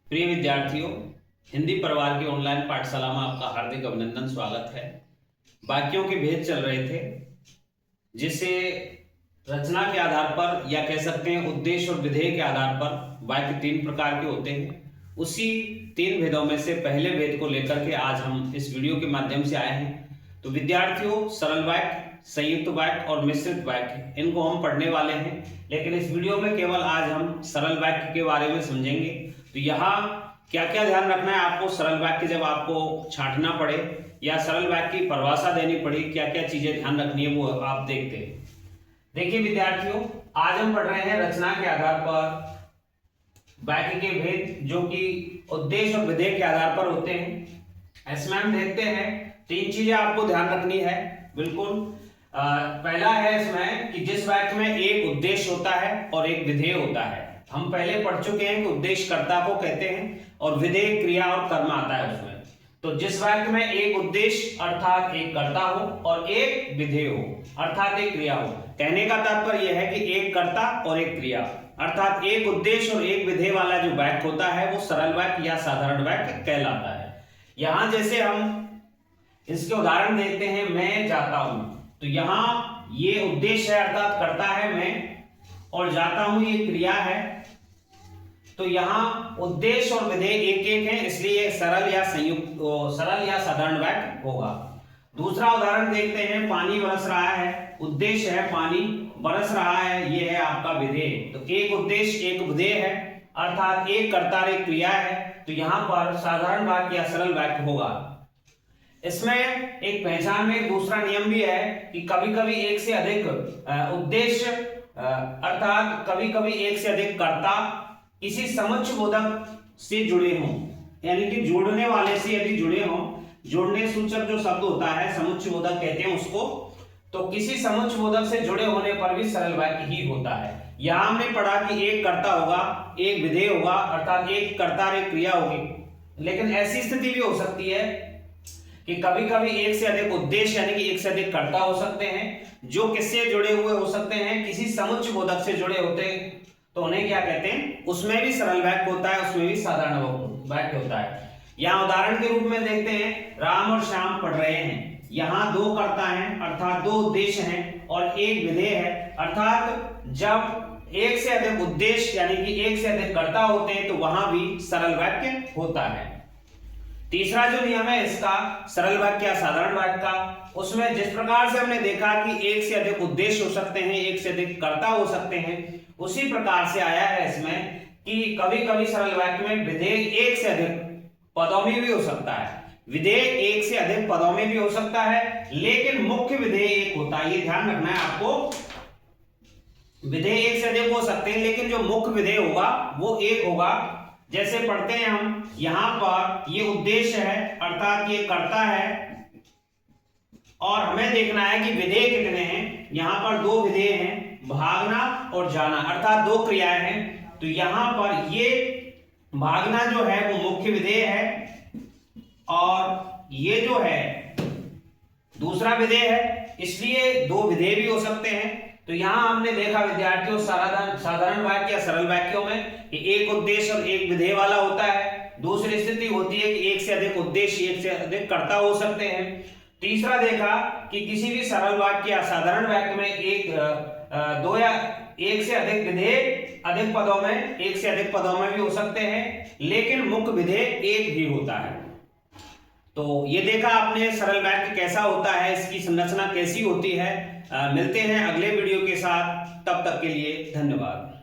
प्रिय विद्यार्थियों, हिंदी परिवार की ऑनलाइन पाठशाला में आपका हार्दिक अभिनंदन, स्वागत है। वाक्यों के भेद चल रहे थे, जिसे रचना के आधार पर या कह सकते हैं उद्देश्य और विधेय के आधार पर वाक्य तीन प्रकार के होते हैं। उसी तीन भेदों में से पहले भेद को लेकर के आज हम इस वीडियो के माध्यम से आए हैं। तो विद्यार्थियों, सरल वाक्य, संयुक्त वाक्य और मिश्रित वाक्य, इनको हम पढ़ने वाले हैं, लेकिन इस वीडियो में केवल आज हम सरल वाक्य के बारे में समझेंगे। तो यहाँ क्या क्या ध्यान रखना है आपको सरल वाक्य जब आपको छांटना पड़े या सरल वाक्य की परिभाषा देनी पड़े, क्या क्या चीजें ध्यान रखनी है वो आप देखते हैं। देखिए विद्यार्थियों, आज हम पढ़ रहे हैं रचना के आधार पर वाक्य के भेद, जो कि उद्देश्य और विधेय के आधार पर होते हैं। इसमें हम देखते हैं तीन चीजें आपको ध्यान रखनी है। बिल्कुल पहला है इसमें कि जिस वाक्य में एक उद्देश्य होता है और एक विधेय होता है। हम पहले पढ़ चुके हैं कि उद्देश्य कर्ता को कहते हैं और विधेय क्रिया और कर्म आता है उसमें। तो जिस वाक्य में एक उद्देश्य अर्थात एक कर्ता हो और एक विधेय हो अर्थात एक क्रिया हो, कहने का तात्पर्य यह है कि एक कर्ता और एक क्रिया अर्थात एक उद्देश्य और एक विधेय वाला जो वाक्य होता है वो सरल वाक्य या साधारण वाक्य कहलाता है। यहां जैसे हम इसके उदाहरण देखते हैं, मैं जाता हूं, तो यहां ये उद्देश्य है अर्थात कर्ता है मैं, और जाता हूं ये क्रिया है। तो यहाँ उद्देश्य और विधेय एक एक है, इसलिए सरल या साधारण वाक्य होगा। दूसरा उदाहरण देखते हैं, पानी बरस रहा है, उद्देश्य है पानी, बरस रहा है ये है आपका विधेय। तो एक उद्देश्य एक विधेय है अर्थात एक कर्ता एक क्रिया है, तो यहाँ पर साधारण वाक्य या सरल वाक्य होगा। इसमें एक पहचान में एक दूसरा नियम भी है कि कभी कभी एक से अधिक उद्देश्य अर्थात कभी कभी एक से अधिक कर्ता किसी समुच्चय बोधक से जुड़े हों, यानी कि जोड़ने वाले से यदि जुड़े हों, जोड़ने सूचक जो शब्द होता है समुच्चय बोधक कहते हैं उसको, तो किसी समुच्चय बोधक से जुड़े होने पर भी सरल वाक्य ही होता है। यहां हमने पढ़ा कि एक कर्ता होगा, एक विधेय होगा अर्थात एक कर्ता एक क्रिया होगी। लेकिन ऐसी स्थिति भी हो सकती है कि कभी कभी एक से अधिक उद्देश्य यानी कि एक से अधिक कर्ता हो सकते हैं, जो किससे जुड़े हुए हो सकते हैं, किसी समुच्चय बोधक से जुड़े होते हैं, तो उन्हें क्या कहते हैं, उसमें भी सरल वाक्य होता है, उसमें भी साधारण वाक्य होता है। यहाँ उदाहरण के रूप में देखते हैं, राम और श्याम पढ़ रहे हैं। यहाँ दो कर्ता हैं अर्थात दो उद्देश्य हैं और एक विधेय है अर्थात जब एक से अधिक उद्देश्य यानी कि एक से अधिक कर्ता होते हैं तो वहां भी सरल वाक्य होता है। तीसरा जो नियम है इसका सरल वाक्य या साधारण वाक्य का, उसमें जिस प्रकार से हमने देखा कि एक से अधिक उद्देश्य हो सकते हैं, एक से अधिक कर्ता हो सकते हैं, उसी प्रकार से आया है इसमें कि कभी कभी सरल वाक्य में विधेय एक से अधिक पदों में भी हो सकता है, विधेय एक से अधिक पदों में भी हो सकता है, लेकिन मुख्य विधेय एक होता है। ये ध्यान रखना है आपको, विधेय एक से अधिक हो सकते हैं लेकिन जो मुख्य विधेय होगा वो एक होगा। जैसे पढ़ते हैं हम, यहां पर ये उद्देश्य है अर्थात ये कर्ता है और हमें देखना है कि विधेय कितने हैं। यहां पर दो विधेय हैं, भागना और जाना अर्थात दो क्रियाएं हैं। तो यहां पर ये भागना जो है वो मुख्य विधेय है और ये जो है दूसरा विधेय है, इसलिए दो विधेय भी हो सकते हैं। तो यहां हमने देखा विद्यार्थियों साधारण वाक्य या सरल वाक्यों में कि एक उद्देश्य और एक विधेय वाला होता है। दूसरी स्थिति होती है कि एक से अधिक उद्देश्य एक से अधिक कर्ता हो सकते हैं। तीसरा देखा कि किसी भी सरल वाक्य या साधारण वाक्य में एक दो या एक से अधिक विधेय अधिक पदों में एक से अधिक पदों में भी हो सकते हैं, लेकिन मुख्य विधेय एक ही होता है। तो ये देखा आपने सरल वाक्य कैसा होता है, इसकी संरचना कैसी होती है। मिलते हैं अगले वीडियो के साथ, तब तक के लिए धन्यवाद।